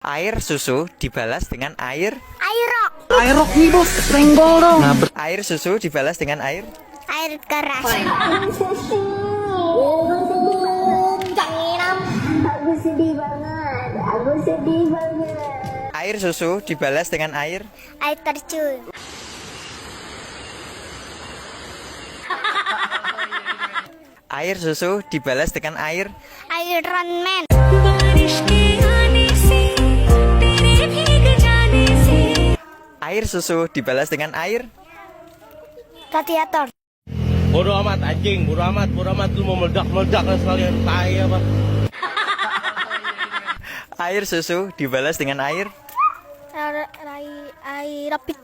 Air susu dibalas dengan air. Airok. Aerok nih bos, senggol dong. Nah, Air susu dibalas dengan air. Air keras. Aku sedih banget. Aku sedih banget. Air susu dibalas dengan air. Air terjun. Air susu dibalas dengan air. Iron Man. Air susu dibalas dengan air. Radiator. Bodoh amat anjing, bodoh amat lu mau meledak-meledak dan sekalian tai apa. Air susu dibalas dengan air. Air rapid.